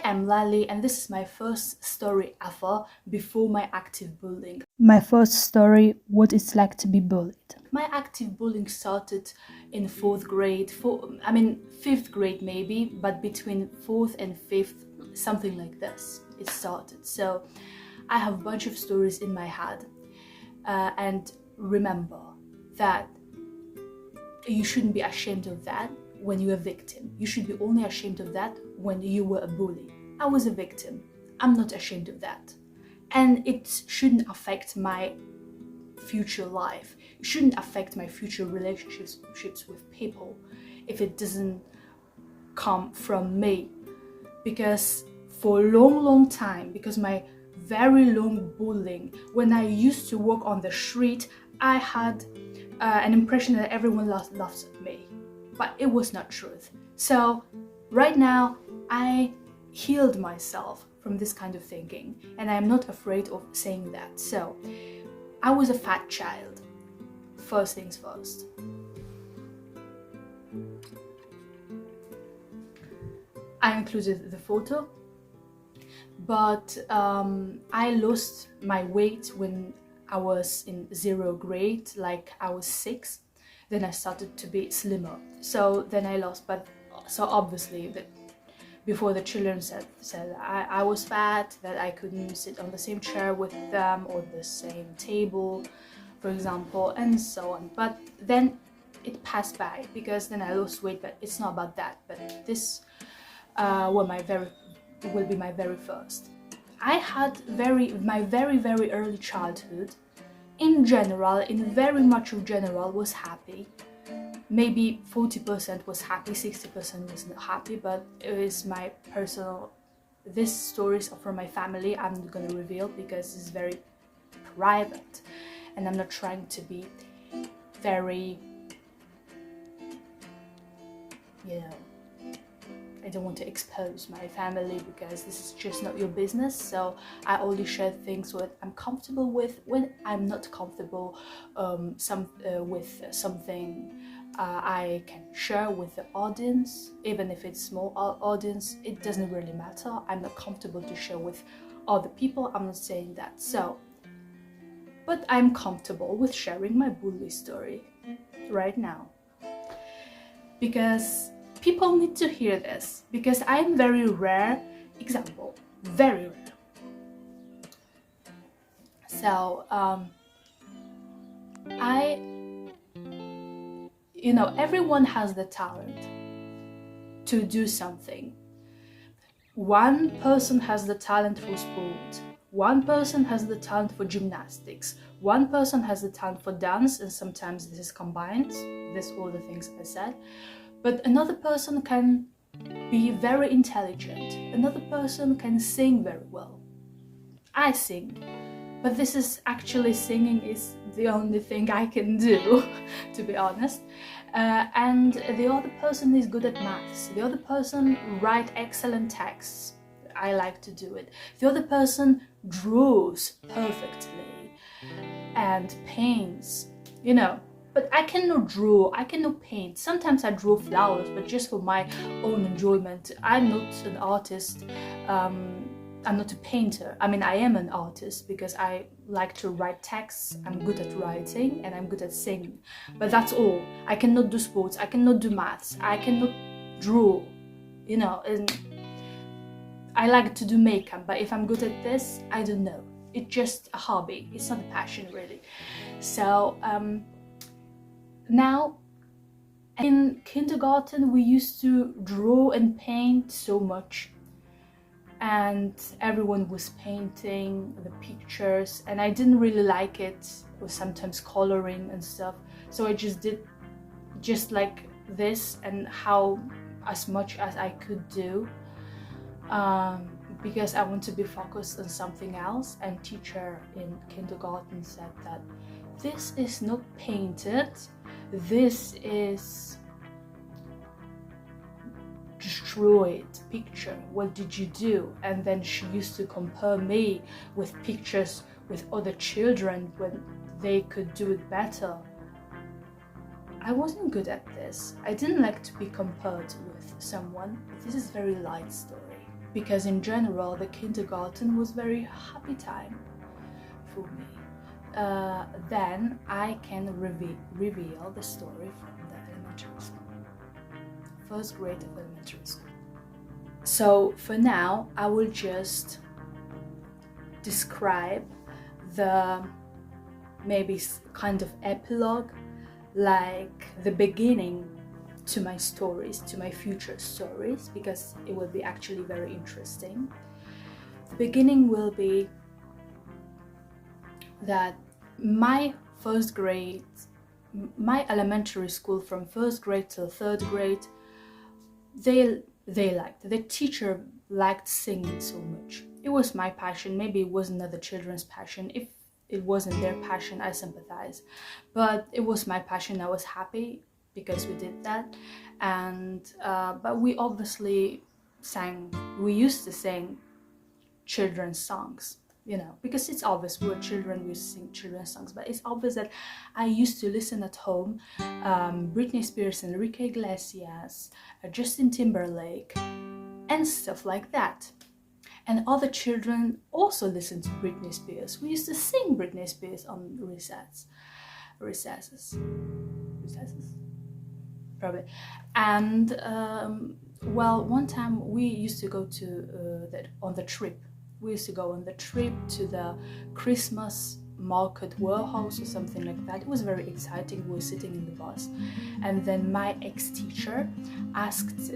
am Lali, and this is my first story ever before my active bullying. My first story, what it's like to be bullied. My active bullying started in fifth grade maybe, but between fourth and fifth, something like this, it started. So I have a bunch of stories in my head, and remember that you shouldn't be ashamed of that when you're a victim. You should be only ashamed of that when you were a bully. I was a victim. I'm not ashamed of that. And it shouldn't affect my future life. It shouldn't affect my future relationships with people if it doesn't come from me. Because for a long time, because my very long bullying, when I used to walk on the street, I had an impression that everyone laughs at me. But it was not truth. So right now I healed myself from this kind of thinking, and I'm not afraid of saying that. So I was a fat child. First things first. I included the photo, but I lost my weight when I was in 0th grade, like I was 6. Then I started to be slimmer. So then I lost, but so obviously before the children said I was fat, that I couldn't sit on the same chair with them or the same table, for example, and so on. But then it passed by because then I lost weight, but it's not about that. But this will be my very first. I had my very early childhood. In general, in very much of general, was happy. Maybe 40% was happy, 60% was not happy, but it is my personal, this stories are from my family. I'm not going to reveal because it's very private, and I'm not trying to be very, I don't want to expose my family because this is just not your business. So I only share things what I'm comfortable with. When I'm not comfortable with something, I can share with the audience, even if it's small audience. It doesn't really matter. I'm not comfortable to share with other people. I'm not saying that. So, but I'm comfortable with sharing my bully story right now because people need to hear this, because I am very rare example, very rare. So everyone has the talent to do something. One person has the talent for sport, one person has the talent for gymnastics, one person has the talent for dance, and sometimes this is combined, all the things I said. But another person can be very intelligent. Another person can sing very well. I sing, but this is actually singing is the only thing I can do, to be honest. And the other person is good at maths. The other person writes excellent texts. I like to do it. The other person draws perfectly and paints, But I cannot draw, I cannot paint. Sometimes I draw flowers, but just for my own enjoyment. I'm not an artist, I'm not a painter. I mean, I am an artist because I like to write texts, I'm good at writing, and I'm good at singing. But that's all. I cannot do sports, I cannot do maths, I cannot draw, and I like to do makeup, but if I'm good at this, I don't know. It's just a hobby, it's not a passion really. So, now, in kindergarten, we used to draw and paint so much, and everyone was painting the pictures, and I didn't really like it. It was sometimes coloring and stuff, so I just did just like this, and as much as I could do, because I want to be focused on something else. And teacher in kindergarten said that this is not painted, this is destroyed picture. What did you do? And then she used to compare me with pictures with other children when they could do it better. I wasn't good at this. I didn't like to be compared with someone. This is a very light story. because in general the kindergarten was very happy time for me. Then I can reveal the story from the elementary school, first grade of elementary school. So for now, I will just describe the maybe kind of epilogue, like the beginning to my stories, to my future stories, because it will be actually very interesting. The beginning will be that my first grade, my elementary school from first grade till third grade, the teacher liked singing so much. It was my passion. Maybe it was another children's passion. If it wasn't their passion, I sympathize, but it was my passion. I was happy because we did that. And but we obviously we used to sing children's songs, you know, because it's obvious we were children, we sing children's songs, but it's obvious that I used to listen at home Britney Spears, Enrique Iglesias, Justin Timberlake and stuff like that. And other children also listened to Britney Spears. We used to sing Britney Spears on recesses probably. And well, one time we used to go to on the trip to the Christmas market warehouse or something like that. It was very exciting. We were sitting in the bus, and then my ex-teacher asked,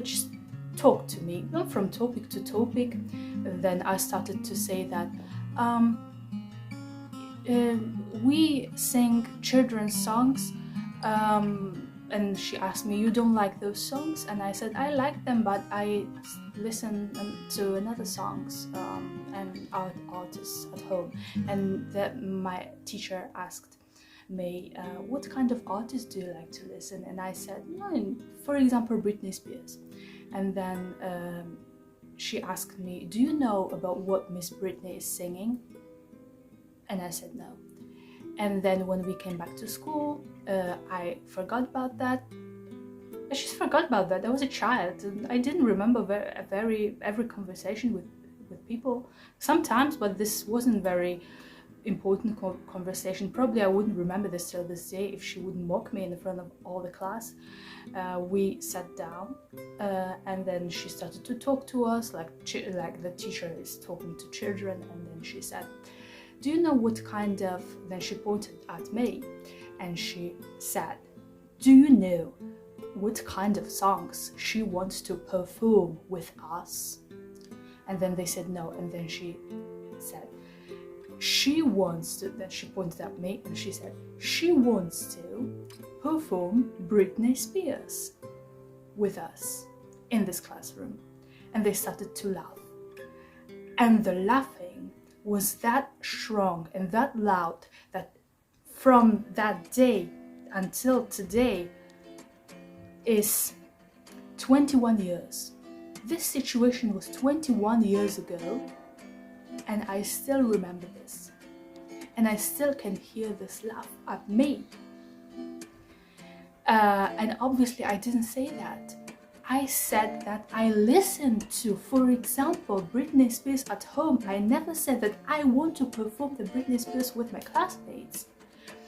just talked to me, not from topic to topic. And then I started to say that we sing children's songs, and she asked me, you don't like those songs? And I said, I like them, but I listen to another songs and artists at home. And my teacher asked me, what kind of artists do you like to listen? And I said, for example, Britney Spears. And then she asked me, do you know about what Miss Britney is singing? And I said no. And then when we came back to school, I forgot about that. I just forgot about that. I was a child, and I didn't remember every conversation with people. Sometimes, but this wasn't very important conversation. Probably I wouldn't remember this till this day if she wouldn't mock me in front of all the class. We sat down, and then she started to talk to us like the teacher is talking to children. And then she said, do you know what kind of, then she pointed at me and she said, do you know what kind of songs she wants to perform with us? And then they said no. And then she said, she wants to, then she pointed at me and she said, she wants to perform Britney Spears with us in this classroom. And they started to laugh. And the laughing was that strong and that loud that from that day until today is 21 years. This situation was 21 years ago, and I still remember this. And I still can hear this laugh at me. And obviously I didn't say that. I said that I listened to, for example, Britney Spears at home. I never said that I want to perform the Britney Spears with my classmates.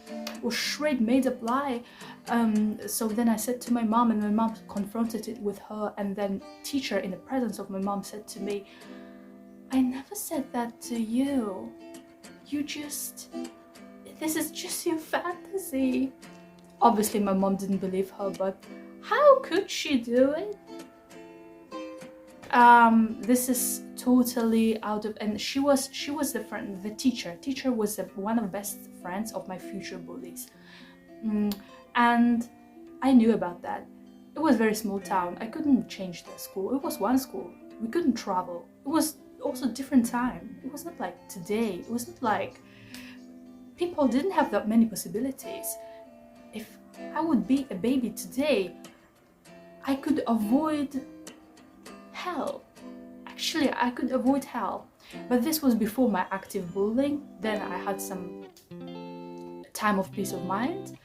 It was straight made up lie. So then I said to my mom, and my mom confronted it with her, and then teacher in the presence of my mom said to me, I never said that to you. This is just your fantasy. Obviously my mom didn't believe her, but how could she do it? This is totally out of, and she was the friend, the teacher. Teacher was one of the best friends of my future bullies. And I knew about that. It was a very small town. I couldn't change the school. It was one school. We couldn't travel. It was also a different time. It was not like today. It was not like people didn't have that many possibilities. If I would be a baby today, I could avoid hell. Actually, I could avoid hell. But this was before my active bullying. Then I had some time of peace of mind.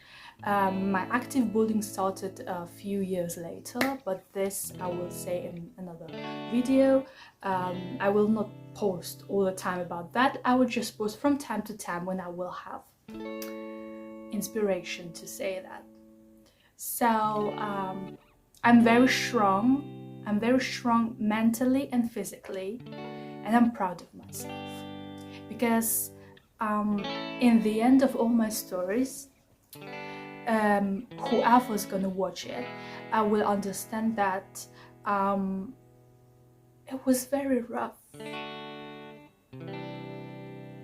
My active bullying started a few years later, but this I will say in another video. I will not post all the time about that. I will just post from time to time when I will have inspiration to say that. So I'm very strong. I'm very strong mentally and physically, and I'm proud of myself because in the end of all my stories, whoever's gonna watch it, I will understand that it was very rough.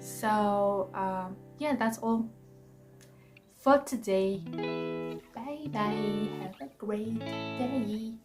So yeah, that's all for today. Bye bye. Have a great day.